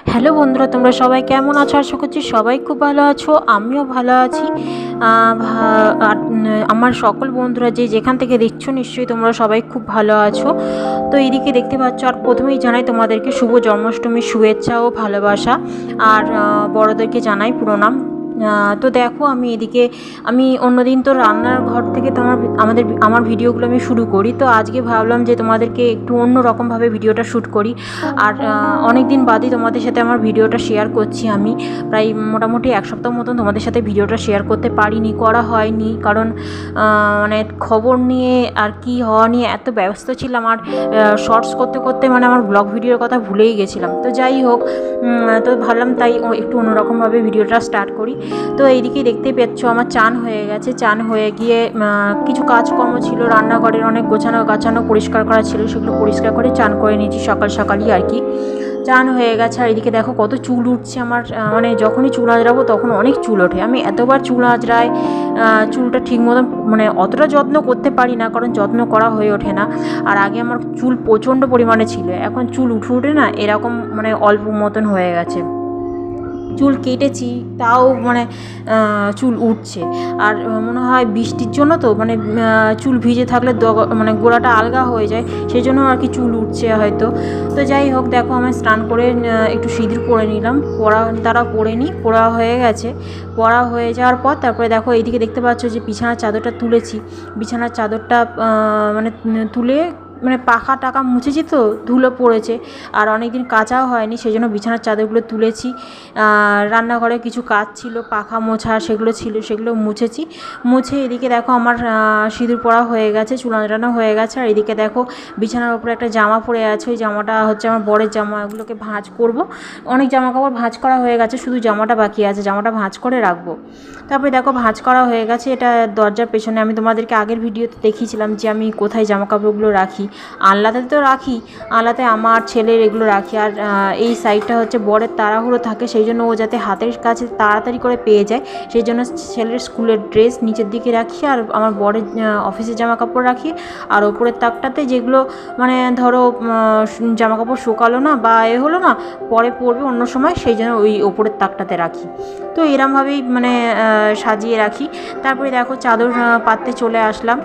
Hello বন্ধুরা, তোমরা সবাই কেমন আছো? আশা করছি সবাই খুব ভালো আছো, আমিও ভালো আছি। আমার সকল বন্ধুরা যে যেখান থেকে দেখছো নিশ্চয়ই তোমরা সবাই খুব ভালো আছো। তো এইদিকে দেখতে পাচ্ছ, আর প্রথমেই জানাই তোমাদেরকে শুভ জন্মাষ্টমীর শুভেচ্ছা ও ভালোবাসা। আর বড়োদেরকে জানাই প্রণাম। তো দেখো, আমি অন্যদিন তো রান্নার ঘর থেকে আমার ভিডিওগুলো আমি শুরু করি। তো আজকে ভাবলাম যে তোমাদেরকে একটু অন্য রকমভাবে ভিডিওটা শ্যুট করি। আর অনেক দিন বাদই তোমাদের সাথে আমার ভিডিওটা শেয়ার করছি। আমি প্রায় মোটামুটি এক সপ্তাহ মতন তোমাদের সাথে ভিডিওটা শেয়ার করতে করা হয়নি, কারণ মানে খবর নিয়ে আর কি হওয়া নিয়ে এত ব্যস্ত ছিলাম। আর শর্টস করতে করতে মানে আমার ব্লগ ভিডিওর কথা ভুলেই গেছিলাম। তো যাই হোক, তো ভাবলাম তাই একটু অন্যরকমভাবে ভিডিওটা স্টার্ট করি। তো এইদিকে দেখতেই পাচ্ছ, আমার চান হয়ে গেছে। চান হয়ে গিয়ে কিছু কাজকর্ম ছিল, রান্নাঘরের অনেক গাছানো পরিষ্কার করা ছিল, সেগুলো পরিষ্কার করে চান করে নিয়েছি সকালই আর কি। চান হয়ে গেছে। আর এদিকে দেখো কত চুল উঠছে আমার। মানে যখনই চুল আঁচড়াবো তখন অনেক চুল ওঠে। আমি এতবার চুল আঁচড়াই, চুলটা ঠিক মতন মানে অতটা যত্ন করতে পারি না, কারণ যত্ন করা হয়ে ওঠে না। আর আগে আমার চুল প্রচণ্ড পরিমাণে ছিল, এখন চুল উঠে না এরকম মানে অল্প মতন হয়ে গেছে। চুল কেটেছি তাও মানে চুল উঠছে। আর মনে হয় বৃষ্টির জন্য তো মানে চুল ভিজে থাকলে মানে গোড়াটা আলগা হয়ে যায়, সেই জন্য আর কি চুল উঠছে হয়তো। তো যাই হোক, দেখো আমি স্নান করে একটু সিঁদুর পরে নিলাম। পরা হয়ে গেছে। পরা হয়ে যাওয়ার পর তারপরে দেখো এইদিকে দেখতে পাচ্ছ যে বিছানার চাদরটা তুলেছি। বিছানার চাদরটা মানে তুলে মানে পাখা টাকা মুছেছি, তো ধুলো পড়েছে আর অনেক দিন কাচাও হয়নি, সেই জন্য বিছানার চাদরগুলো তুলেছি। রান্নাঘরে কিছু কাজ ছিল, পাখা মোছা সেগুলো মুছে এদিকে দেখো আমার সিঁদুর পরা হয়ে গেছে, চুল আঁচড়ানো হয়ে গেছে। আর এদিকে দেখো বিছানার উপরে একটা জামা পরে আছে, ওই জামাটা হচ্ছে আমার বরের জামা। এগুলোকে ভাঁজ করব। অনেক জামা কাপড় ভাঁজ করা হয়ে গেছে, শুধু জামাটা বাকি আছে, জামাটা ভাঁজ করে রাখবো। তারপরে দেখো ভাঁজ করা হয়ে গেছে। এটা দরজার পেছনে। আমি তোমাদেরকে আগের ভিডিওতে দেখিয়েছিলাম যে আমি কোথায় জামা কাপড়গুলো রাখি। আলনাতে তো রাখি, আলনাতে আমার ছেলের এগুলো রাখি। আর এই সাইডটা হচ্ছে বরের তাড়াহুড়ো থাকে, সেই জন্য ও যাতে হাতের কাছে তাড়াতাড়ি করে পেয়ে যায়, সেই জন্য ছেলের স্কুলের ড্রেস নিচের দিকে রাখি, আর আমার বরের অফিসের জামা কাপড় রাখি। আর ওপরের তাকটাতে যেগুলো মানে ধরো জামা কাপড় শুকালো না বা হলো না, পরে পরবে অন্য সময়, সেই জন্য ওই ওপরের তাকটাতে রাখি। তো এরমভাবেই মানে সাজিয়ে রাখি। তারপরে দেখো চাদর পাততে চলে আসলাম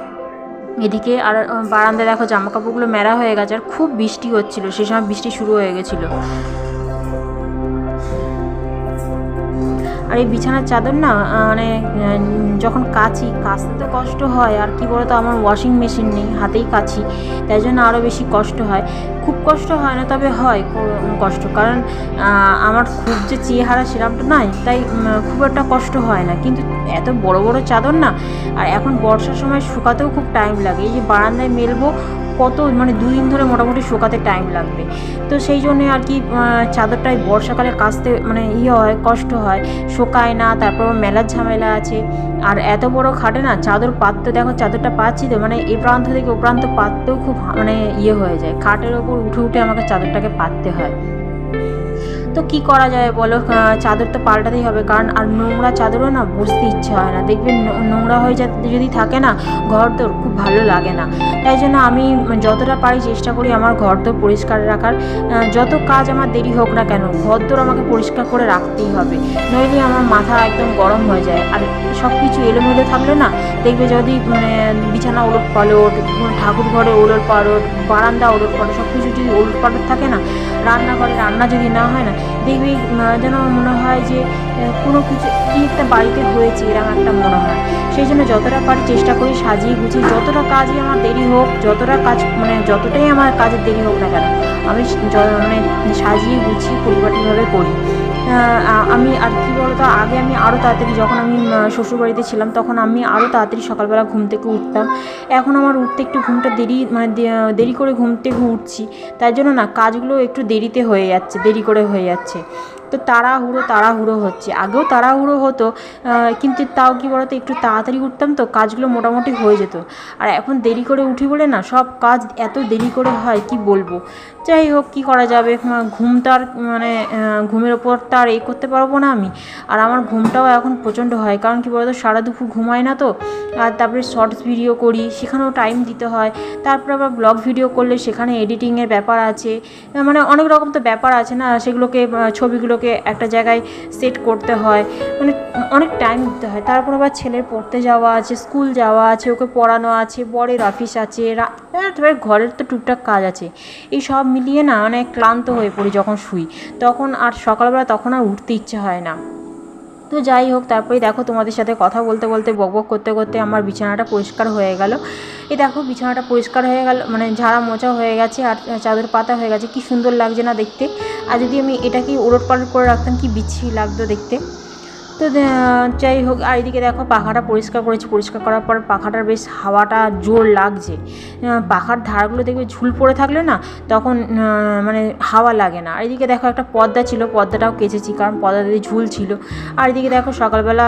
এদিকে। আর বারান্দায় দেখো জামা কাপড়গুলো মেলা হয়ে গেছে। আর খুব বৃষ্টি হচ্ছিল, সেই সময় বৃষ্টি শুরু হয়ে গেছিলো। আর এই বিছানার চাদর না মানে যখন কাচতে তো কষ্ট হয়। আর কি বলতো, আমার ওয়াশিং মেশিন নেই, হাতেই কাচি, তাই জন্য আরও বেশি কষ্ট হয়। খুব কষ্ট হয় না, তবে হয় কষ্ট, কারণ আমার খুব যে চেহারা সেরকমটা নাই, তাই খুব একটা কষ্ট হয় না। কিন্তু এত বড় বড় চাদর না, আর এখন বর্ষার সময় শুকাতেও খুব টাইম লাগে। এই যে বারান্দায় মেলবো, কত মানে 2 দিন ধরে মোটামুটি শুকাতে টাইম লাগবে। তো সেই জন্যে আর কি চাদরটাই বর্ষাকালে কাচতে মানে হয়, কষ্ট হয়, শোকায় না। তারপর মেলার ঝামেলা আছে। আর এত বড় খাটে না চাদর পাততে, দেখো চাদরটা পাচ্ছি তো মানে এ প্রান্ত থেকে ও প্রান্ত পাততেও খুব মানে হয়ে যায়। খাটের ওপর উঠে আমাকে চাদরটাকে পাততে হয়। তো কি করা যায় বলো, চাদর তো পাল্টাতেই হবে, কারণ আর নোংরা চাদরও না বসতে ইচ্ছে হয় না। দেখবেন নোংরা হয়ে যদি থাকে না ঘরদোর, খুব ভালো লাগে না। তাই জন্য আমি যতটা পারি চেষ্টা করি আমার ঘরদোর পরিষ্কার রাখার। যত কাজ আমার দেরি হোক না কেন, ঘরদোর আমাকে পরিষ্কার করে রাখতেই হবে, নইলে আমার মাথা একদম গরম হয়ে যায়। আর সব কিছু এলোমেলো থাকলে না, দেখবে যদি মানে বিছানা ওলট পালট, ঠাকুর ঘরে ওলট পালট, বারান্দা ওলট পালট, সব কিছু যদি ওলট পালট থাকে না, রান্নাঘরে রান্না যদি না হয় না, দেখবি যেন মনে হয় যে কোনো কিছু কি একটা বাড়িতে হয়েছে, এরকম একটা মনে হয়। সেই জন্য যতটা পারি চেষ্টা করি সাজিয়ে গুছিয়ে, যতটা কাজই আমার দেরি হোক, যতটাই আমার কাজের দেরি হোক না কেন, আমি মানে সাজিয়ে গুছিয়ে পরিপাটিভাবে করি। আমি আর কি বলতো, আগে আমি আরও তাড়াতাড়ি, যখন আমি শ্বশুরবাড়িতে ছিলাম তখন আমি আরও তাড়াতাড়ি সকালবেলা ঘুম থেকে উঠতাম। এখন আমার উঠতে একটু ঘুমটা দেরি করে ঘুম থেকে উঠছি, তাই জন্য না কাজগুলো একটু দেরি করে হয়ে যাচ্ছে। তো তাড়াহুড়ো হচ্ছে। আগেও তাড়াহুড়ো হতো, কিন্তু তাও কি বলতো একটু তাড়াতাড়ি উঠতাম তো কাজগুলো মোটামুটি হয়ে যেত। আর এখন দেরি করে উঠি বলে না সব কাজ এত দেরি করে হয় কি বলবো। যাই হোক কী করা যাবে, ঘুম তো আর মানে ঘুমের ওপর তো আর করতে পারবো না আমি। আর আমার ঘুমটাও এখন প্রচণ্ড হয়, কারণ কি বলতো সারা দুপুর ঘুমায় না তো। আর তারপরে শর্টস ভিডিও করি, সেখানেও টাইম দিতে হয়। তারপরে আবার ব্লগ ভিডিও করলে সেখানে এডিটিংয়ের ব্যাপার আছে, মানে অনেক রকম তো ব্যাপার আছে না, সেগুলোকে ছবিগুলোকে একটা জায়গায় সেট করতে হয়, মানে অনেক টাইম দিতে হয়। তারপর আবার ছেলের পড়তে যাওয়া আছে, স্কুল যাওয়া আছে, ওকে পড়ানো আছে, বরের অফিস আছে, তারপরে ঘরের তো টুকটাক কাজ আছে। এই সব মিলিয়ে না অনেক ক্লান্ত হয়ে পড়ি যখন শুই, তখন আর সকালবেলা তখন আর উঠতে ইচ্ছে হয় না। তো যাই হোক, তারপরে দেখো তোমাদের সাথে কথা বলতে বলতে বকবক করতে করতে আমার বিছানাটা পরিষ্কার হয়ে গেল। এই দেখো বিছানাটা পরিষ্কার হয়ে গেল, মানে ঝাড়া মোছা হয়ে গেছে আর চাদর পাতা হয়ে গেছে, কি সুন্দর লাগছে না দেখতে। আর যদি আমি এটাকে ওলট পালট করে রাখতাম কি বিচ্ছিরি লাগতো দেখতে। তো যাই হোক, আর এদিকে দেখো পাখাটা পরিষ্কার করেছি, পরিষ্কার করার পর পাখাটার বেশ হাওয়াটা জোর লাগছে। পাখার ধারগুলো দেখবে ঝুল পড়ে থাকলে না তখন মানে হাওয়া লাগে না। আর এদিকে দেখো একটা পর্দা ছিল, পর্দাটাও কেচেছি কারণ পর্দাতে ঝুল ছিল। আর এদিকে দেখো সকালবেলা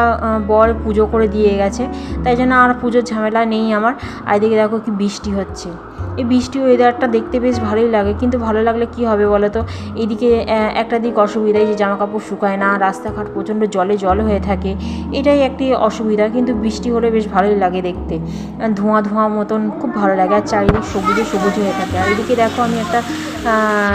বর পুজো করে দিয়ে গেছে, তাই জন্য আর পুজোর ঝামেলা নেই আমার। আর এদিকে দেখো কি বৃষ্টি হচ্ছে, এই বৃষ্টি ওয়েদারটা দেখতে বেশ ভালোই লাগে, কিন্তু ভালো লাগলে কি হবে বলো তো, এইদিকে একটা দিক অসুবিধা, যে জামা কাপড় শুকায় না, রাস্তাঘাট প্রচণ্ড জল হয়ে থাকে, এটাই একটি অসুবিধা। কিন্তু বৃষ্টি হলে বেশ ভালোই লাগে দেখতে, ধোঁয়া ধোঁয়া মতন খুব ভালো লাগে, আর চারিদিক সবুজ হয়ে থাকে। আর এদিকে দেখো আমি একটা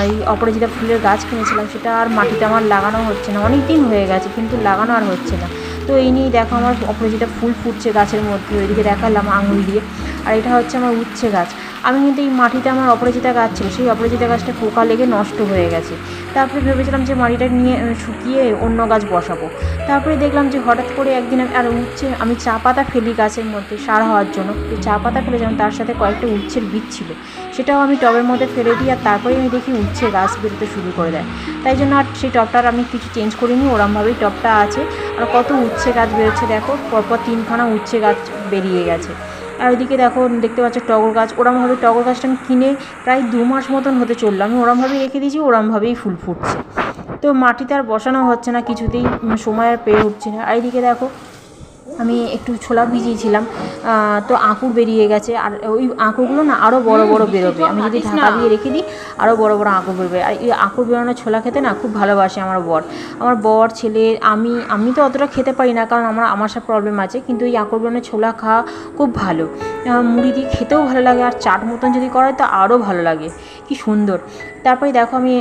এই অপরাজিতা ফুলের গাছ কিনেছিলাম, সেটা আর মাটিতে আমার লাগানো হচ্ছে না, অনেক দিন হয়ে গেছে কিন্তু লাগানো আর হচ্ছে না। তো এই নিয়েই দেখো আমার অপরাজিতা ফুল ফুটছে গাছের মধ্যে, ওইদিকে দেখালাম আঙুল দিয়ে। আর এটা হচ্ছে আমার উচ্ছে গাছ। আমি কিন্তু এই মাটিতে আমার অপরাজিতা গাছ ছিল, সেই অপরাজিতা গাছটা পোকা লেগে নষ্ট হয়ে গেছে। তারপরে ভেবেছিলাম যে মাটিটা নিয়ে শুকিয়ে অন্য গাছ বসাবো। তারপরে দেখলাম যে হঠাৎ করে একদিন আর উচ্ছে আমি চা পাতা ফেলি গাছের মধ্যে সার হওয়ার জন্য, তো চা পাতা ফেলে যেমন তার সাথে কয়েকটা উচ্ছের বীজ ছিল, সেটাও আমি টবের মধ্যে ফেলে দিই। আর তারপরে আমি দেখি উচ্ছে গাছ বেরোতে শুরু করে দেয়। তাই জন্য আর সেই টবটার আমি কিছু চেঞ্জ করিনি, ওরমভাবেই টবটা আছে। আর কত উচ্ছে গাছ বেরোচ্ছে দেখো, পরপর 3খানা উচ্ছে গাছ বেরিয়ে গেছে। আর ওইদিকে দেখো দেখতে পাচ্ছ টগর গাছ, ওরমভাবে টগর গাছটা আমি কিনে প্রায় 2 মাস মতন হতে চললো, আমি ওরমভাবেই রেখে দিয়েছি, ওরমভাবেই ফুল ফুটছে। তো মাটিতে আর বসানো হচ্ছে না কিছুতেই, সময় আর পেয়ে উঠছে না। আর এইদিকে দেখো আমি একটু ছোলা ভিজিয়েছিলাম, তো আঁকুড় বেরিয়ে গেছে। আর ওই আঁকুড়গুলো না আরও বড় বড় বেরোবে, আমি যদি ঢাকা দিয়ে রেখে দিই আরও বড় বড় আঁকুড় বেরোবে। আর এই আঁকুড় বেরোনো ছোলা খেতে না খুব ভালোবাসে আমার বর ছেলে। আমি তো অতটা খেতে পারি না, কারণ আমার আমাশা প্রবলেম আছে, কিন্তু এই আঁকুড় বেরোনো ছোলা খাওয়া খুব ভালো, মুড়ি দিয়ে খেতেও ভালো লাগে, আর চাট মতন যদি করা হয় তো আরও ভালো লাগে, কি সুন্দর। তারপরে দেখো আমি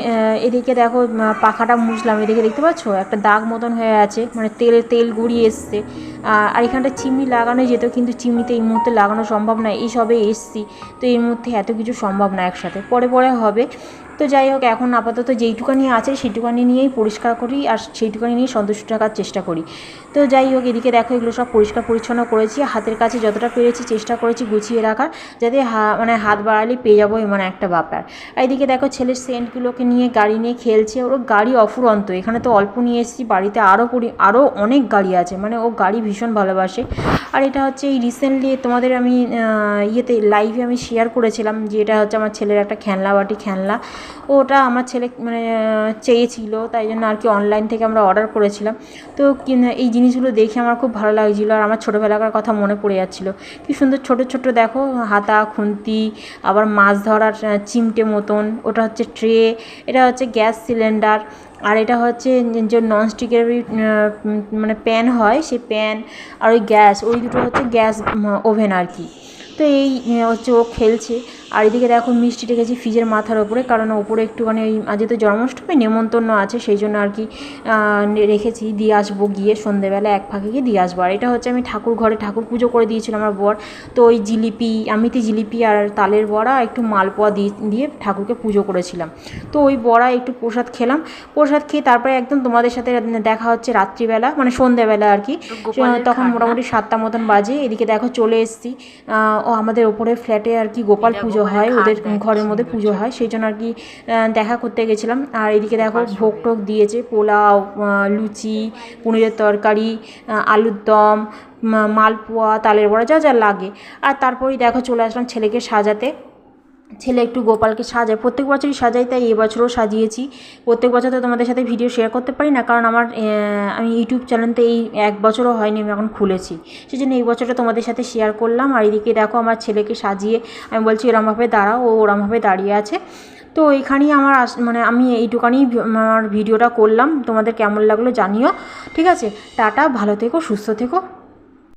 এদিকে দেখো পাখাটা মুছলাম, এদিকে দেখতে পাচ্ছ একটা দাগ মতন হয়ে আছে, মানে তেল গড়িয়ে এসছে। আর এখানটা চিমনি লাগানো যেত, কিন্তু চিমনিতে এই মুহূর্তে লাগানো সম্ভব নয়, এই সবে এসছি, তো এর মধ্যে এত কিছু সম্ভব না একসাথে, পরে হবে। তো যাই হোক, এখন আপাতত যেইটুকানি আছে সেইটুকানি নিয়েই পরিষ্কার করি, আর সেইটুকানি নিয়েই সন্তুষ্ট থাকার চেষ্টা করি। তো যাই হোক, এদিকে দেখো এগুলো সব পরিষ্কার পরিচ্ছন্ন করেছি, হাতের কাছে যতটা পেরেছি চেষ্টা করেছি গুছিয়ে রাখার, যাতে মানে হাত বাড়ালেই পেয়ে যাবো এমন একটা ব্যাপার। আর এদিকে দেখো ছেলের সেন্টগুলোকে নিয়ে গাড়ি নিয়ে খেলছে, ওর গাড়ি অফুরন্ত, এখানে তো অল্প নিয়ে এসেছি, বাড়িতে আরও অনেক গাড়ি আছে, মানে ও গাড়ি ভীষণ ভালোবাসে। আর এটা হচ্ছে এই রিসেন্টলি তোমাদের আমি লাইভে আমি শেয়ার করেছিলাম যে এটা হচ্ছে আমার ছেলের একটা খেলনা, ওটা আমার ছেলে মানে চেয়েছিল, তাই জন্য আর কি অনলাইন থেকে আমরা অর্ডার করেছিলাম। তো এই জিনিসগুলো দেখে আমার খুব ভালো লাগছিলো, আর আমার ছোটোবেলাকার কথা মনে পড়ে যাচ্ছিলো। কি সুন্দর ছোট দেখো হাতা খুন্তি, আবার মাছ ধরার চিমটে মতন, ওটা হচ্ছে ট্রে, এটা হচ্ছে গ্যাস সিলিন্ডার, আর এটা হচ্ছে যে ননস্টিকের মানে প্যান হয়, সেই প্যান, আর ওই গ্যাস, ওই দুটো হচ্ছে গ্যাস ওভেন আর কি। তো এই হচ্ছে ও খেলছে। আর এদিকে দেখো মিষ্টি রেখেছি ফ্রিজের মাথার ওপরে, কারণ ওপরে একটুখানি ওই আজ তো জন্মাষ্টমী নেমন্তন্ন আছে, সেই জন্য আর কি রেখেছি, দিয়ে আসবো গিয়ে সন্ধেবেলা এক ফাঁকে গিয়ে দিয়ে আসবো। আর এটা হচ্ছে আমি ঘরে ঠাকুর পুজো করে দিয়েছিলাম আমার বর, তো ওই আমিতে জিলিপি আর তালের বড়া একটু মালপোয়া দিয়ে ঠাকুরকে পুজো করেছিলাম। তো ওই বড়া একটু প্রসাদ খেয়ে তারপরে একদম তোমাদের সাথে দেখা হচ্ছে রাত্রিবেলা, মানে সন্ধেবেলা আর কি, তখন মোটামুটি 7টা মতন বাজে। এদিকে দেখো চলে এসেছি, ও আমাদের ওপরে ফ্ল্যাটে আর কি গোপাল পুজো হয়, ওদের ঘরের মধ্যে পুজো হয়, সেই জন্য আর কি দেখা করতে গেছিলাম। আর এদিকে দেখো ভোগ টোগ দিয়েছে, পোলাও, লুচি, পনিরের তরকারি, আলুর দম, মালপোয়া, তালের বড়া, যা লাগে। আর তারপরেই দেখো চলে আসলাম ছেলেকে সাজাতে। ছেলে একটু গোপালকে সাজায়, প্রত্যেক বছরই সাজাই, তাই এবছরও সাজিয়েছি। প্রত্যেক বছর তো তোমাদের সাথে ভিডিও শেয়ার করতে পারি না, কারণ আমি ইউটিউব চ্যানেলতে এই 1 বছরও হয়নি আমি এখন খুলেছি, সেই জন্য এই বছরটা তোমাদের সাথে শেয়ার করলাম। আর এদিকে দেখো আমার ছেলেকে সাজিয়ে আমি বলছি এরমভাবে দাঁড়াও, ও ওরমভাবে দাঁড়িয়ে আছে। তো এখানেই আমার মানে আমি এইটুকানি আমার ভিডিওটা করলাম, তোমাদের কেমন লাগলো জানিও। ঠিক আছে, টাটা, ভালো থেকো, সুস্থ থেকো।